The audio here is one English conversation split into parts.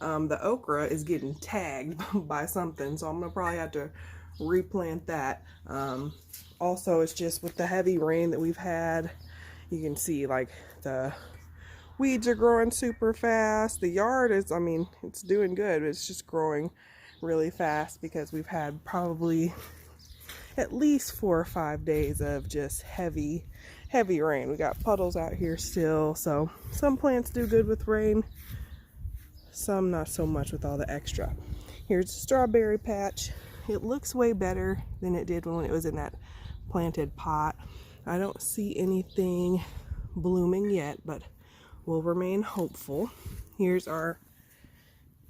The okra is getting tagged by something, so I'm gonna probably have to replant that. Also, it's just with the heavy rain that we've had, you can see like the weeds are growing super fast. The yard is, I mean, it's doing good. It's just growing really fast because we've had probably at least 4 or 5 days of just heavy rain. We got puddles out here still, so some plants do good with rain, some not so much with all the extra. Here's the strawberry patch. It looks way better than it did when it was in that planted pot. I don't see anything blooming yet, but we'll remain hopeful. Here's our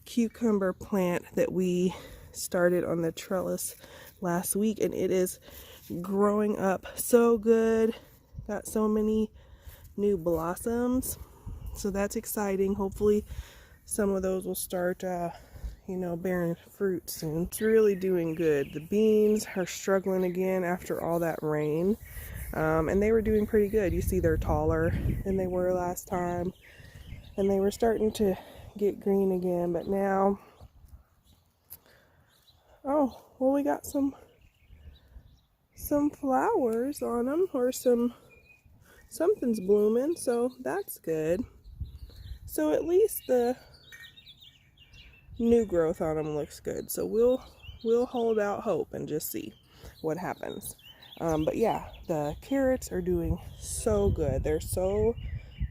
cucumber plant that we started on the trellis last week, and it is growing up so good. Got so many new blossoms, so that's exciting. Hopefully some of those will start bearing fruit soon. It's really doing good. The beans are struggling again after all that rain, and they were doing pretty good. You see they're taller than they were last time, and they were starting to get green again, but now, oh, well, we got some flowers on them, or something's blooming, so that's good. So at least the new growth on them looks good, so we'll hold out hope and just see what happens. But yeah, the carrots are doing so good. They're so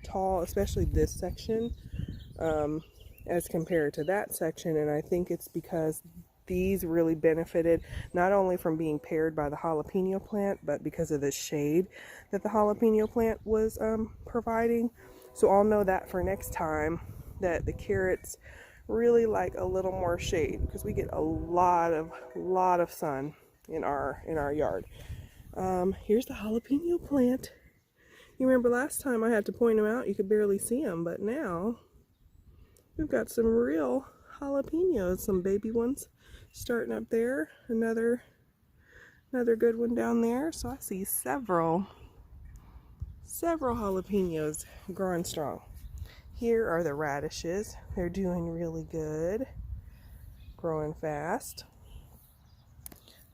tall, especially this section, as compared to that section, and I think it's because these really benefited not only from being paired by the jalapeno plant, but because of the shade that the jalapeno plant was providing. So I'll know that for next time, that the carrots really like a little more shade, because we get a lot of sun in our yard. Here's the jalapeno plant. You remember last time I had to point them out, you could barely see them, but now we've got some real jalapenos, some baby ones starting up there, another good one down there. So I see several jalapenos growing strong. Here are the radishes. They're doing really good, growing fast.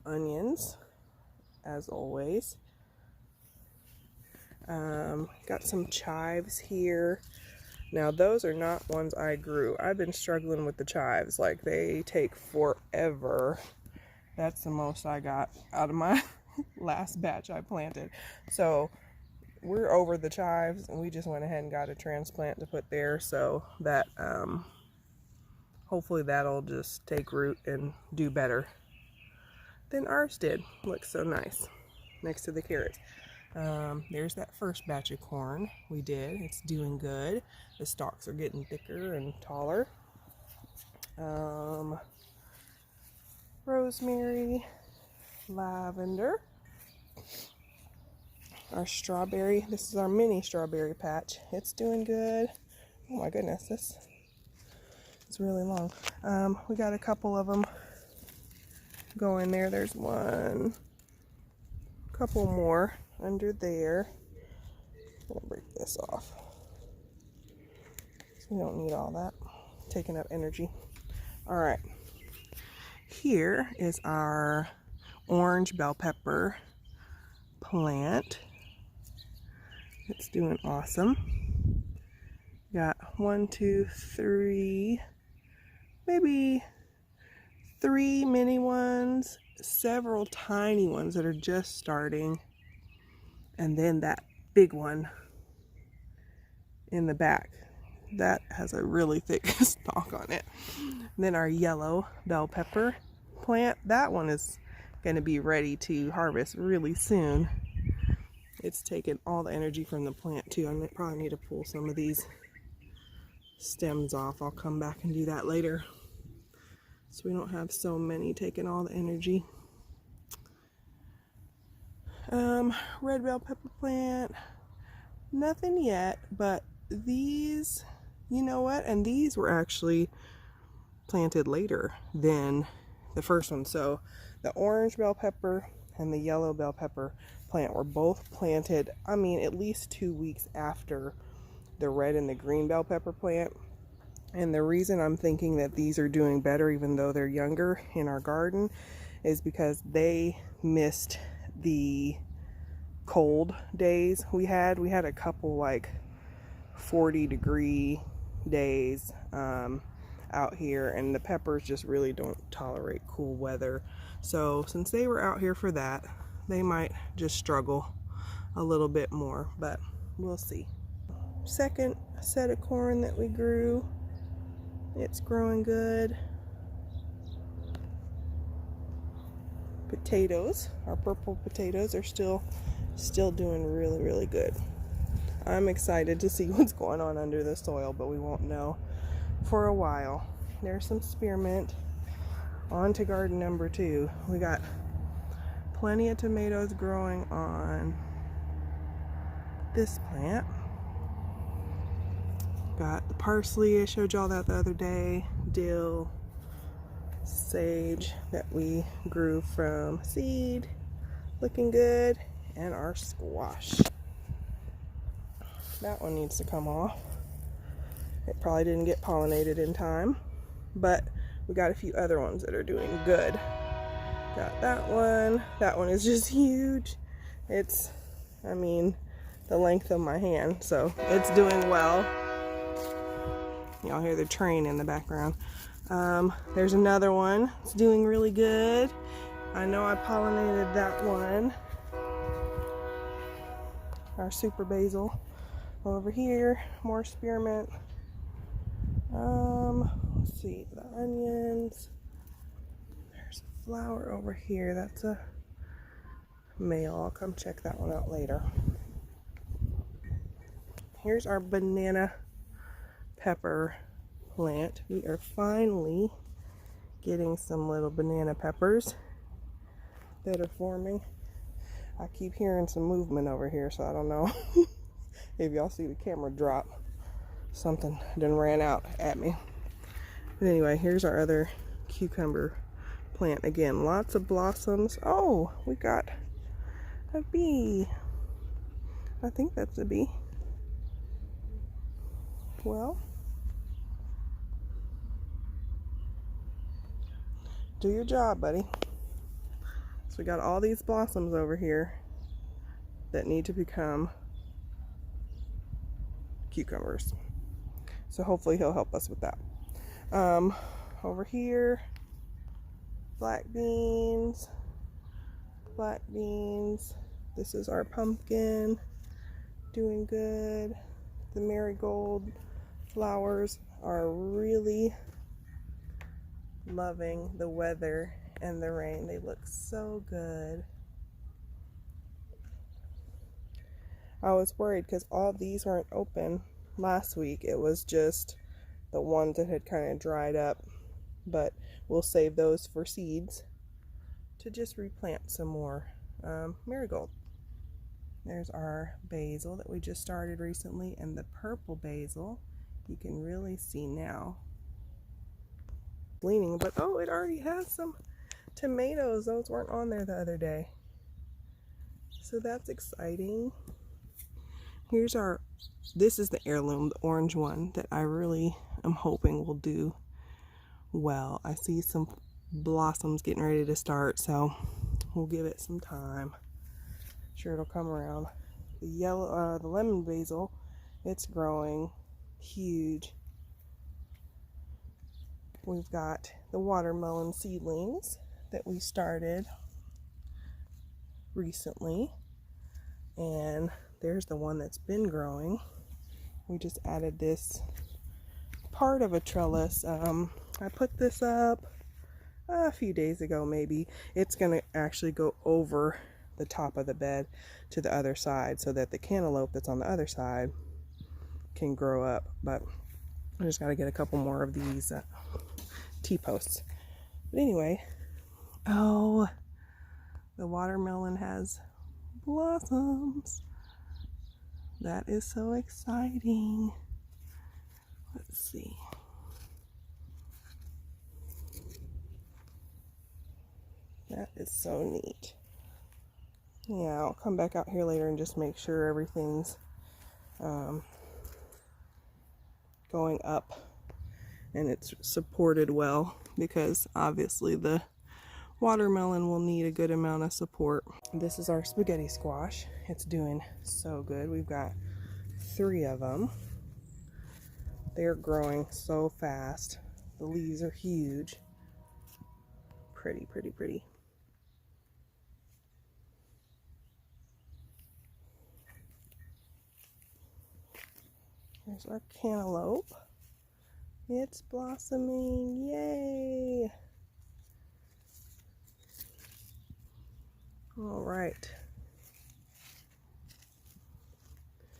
Onions, as always. Got some chives here. Now those are not ones I grew. I've been struggling with the chives. Like, they take forever. That's the most I got out of my last batch I planted. So we're over the chives, and we just went ahead and got a transplant to put there, so that hopefully that'll just take root and do better than ours did. Looks so nice next to the carrots. There's that first batch of corn we did. It's doing good. The stalks are getting thicker and taller. Rosemary, lavender. Our strawberry, this is our mini strawberry patch. It's doing good. Oh my goodness, this is really long. We got a couple of them going there. There's one, couple more under there. I'm gonna break this off, so we don't need all that taking up energy. All right, here is our orange bell pepper plant. It's doing awesome. Got 1, 2, 3, maybe 3 mini ones, several tiny ones that are just starting, and then that big one in the back that has a really thick stalk on it. And then our yellow bell pepper plant, that one is going to be ready to harvest really soon. It's taken all the energy from the plant too. I probably need to pull some of these stems off. I'll come back and do that later, so we don't have so many taking all the energy. Red bell pepper plant, nothing yet, but these, you know what, and these were actually planted later than the first one. So the orange bell pepper and the yellow bell pepper plant were both planted, I mean, at least 2 weeks after the red and the green bell pepper plant. And the reason I'm thinking that these are doing better even though they're younger in our garden is because they missed the cold days we had. We had a couple like 40-degree days out here, and the peppers just really don't tolerate cool weather. So since they were out here for that, they might just struggle a little bit more, but we'll see. Second set of corn that we grew, it's growing good. Potatoes, our purple potatoes, are still doing really good. I'm excited to see what's going on under the soil, but we won't know for a while. There's some spearmint. On to garden number 2. We got plenty of tomatoes growing on this plant. Got the parsley, I showed y'all that the other day, dill, sage that we grew from seed, looking good, and our squash. That one needs to come off. It probably didn't get pollinated in time, but we got a few other ones that are doing good. Got that one. That one is just huge. It's, I mean, the length of my hand, so it's doing well. Y'all hear the train in the background. There's another one. It's doing really good. I know I pollinated that one. Our super basil over here. More spearmint. Let's see, the onions. There's a flower over here. That's a male. I'll come check that one out later. Here's our banana pepper plant. We are finally getting some little banana peppers that are forming. I keep hearing some movement over here, so I don't know if y'all see the camera drop. Something done ran out at me. But anyway, here's our other cucumber plant. Again, lots of blossoms. Oh, we got a bee. I think that's a bee. Well, do your job, buddy. So we got all these blossoms over here that need to become cucumbers. So hopefully he'll help us with that. Over here, black beans. This is our pumpkin, doing good. The marigold flowers are really loving the weather and the rain. They look so good. I was worried because all these weren't open last week. It was just the ones that had kind of dried up, but we'll save those for seeds to just replant some more marigold. There's our basil that we just started recently, and the purple basil you can really see now. Leaning, but oh, it already has some tomatoes. Those weren't on there the other day, so that's exciting. Here's our, this is the heirloom, the orange one that I really am hoping will do well. I see some blossoms getting ready to start, so we'll give it some time. Sure, it'll come around. The yellow, the lemon basil, it's growing huge. We've got the watermelon seedlings that we started recently, and there's the one that's been growing. We just added this part of a trellis. I put this up a few days ago maybe. It's gonna actually go over the top of the bed to the other side so that the cantaloupe that's on the other side can grow up, but I just got to get a couple more of these T-posts. But anyway, oh, the watermelon has blossoms. That is so exciting. Let's see. That is so neat. Yeah, I'll come back out here later and just make sure everything's going up and it's supported well because obviously the watermelon will need a good amount of support. This is our spaghetti squash. It's doing so good. We've got 3 of them. They're growing so fast. The leaves are huge. Pretty, pretty, pretty. Here's our cantaloupe. It's blossoming. Yay! All right.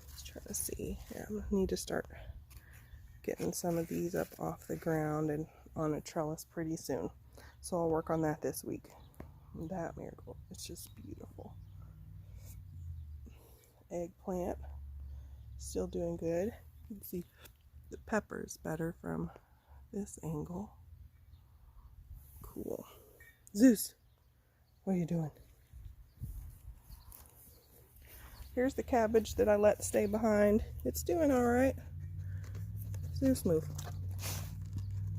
Let's try to see. Yeah, I need to start getting some of these up off the ground and on a trellis pretty soon. So I'll work on that this week. That marigold, it's just beautiful. Eggplant, still doing good. You can see the peppers better from this angle. Cool. Zeus, what are you doing? Here's the cabbage that I let stay behind. It's doing all right. Zeus, move.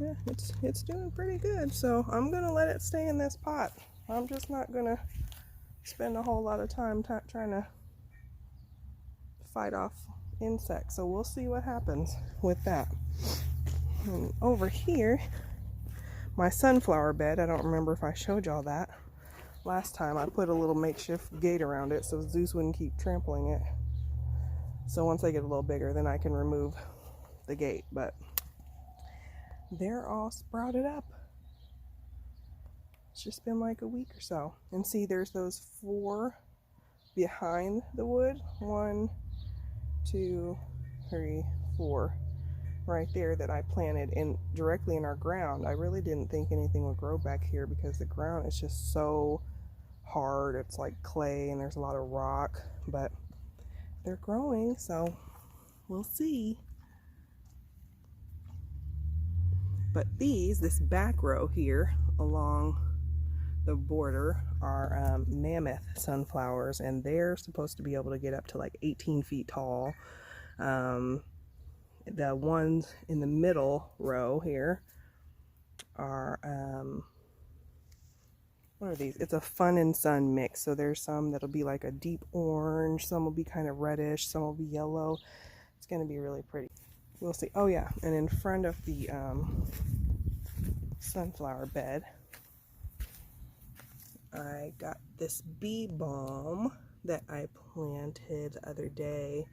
Yeah, it's doing pretty good. So I'm gonna let it stay in this pot. I'm just not gonna spend a whole lot of time trying to fight off insects. So we'll see what happens with that. And over here, my sunflower bed. I don't remember if I showed y'all that last time. I put a little makeshift gate around it so Zeus wouldn't keep trampling it. So once they get a little bigger, then I can remove the gate. But they're all sprouted up. It's just been like a week or so. And see, there's those 4 behind the wood. 1, 2, 3, 4 right there that I planted in directly in our ground. I really didn't think anything would grow back here because the ground is just so hard. It's like clay and there's a lot of rock, but they're growing, so we'll see. But this back row here along the border are mammoth sunflowers, and they're supposed to be able to get up to like 18 feet tall. The ones in the middle row here are, what are these? It's a Fun and Sun mix. So there's some that'll be like a deep orange, some will be kind of reddish, some will be yellow. It's going to be really pretty. We'll see. Oh yeah, and in front of the sunflower bed, I got this bee balm that I planted the other day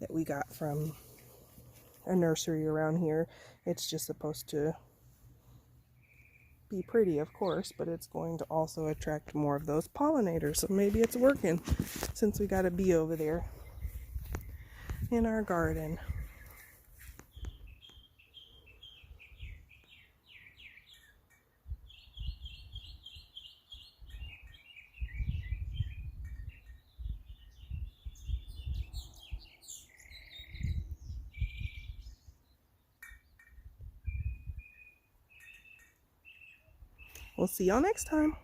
that we got from a nursery around here. It's just supposed to be pretty, of course, but it's going to also attract more of those pollinators. So maybe it's working since we got a bee over there in our garden. We'll see y'all next time.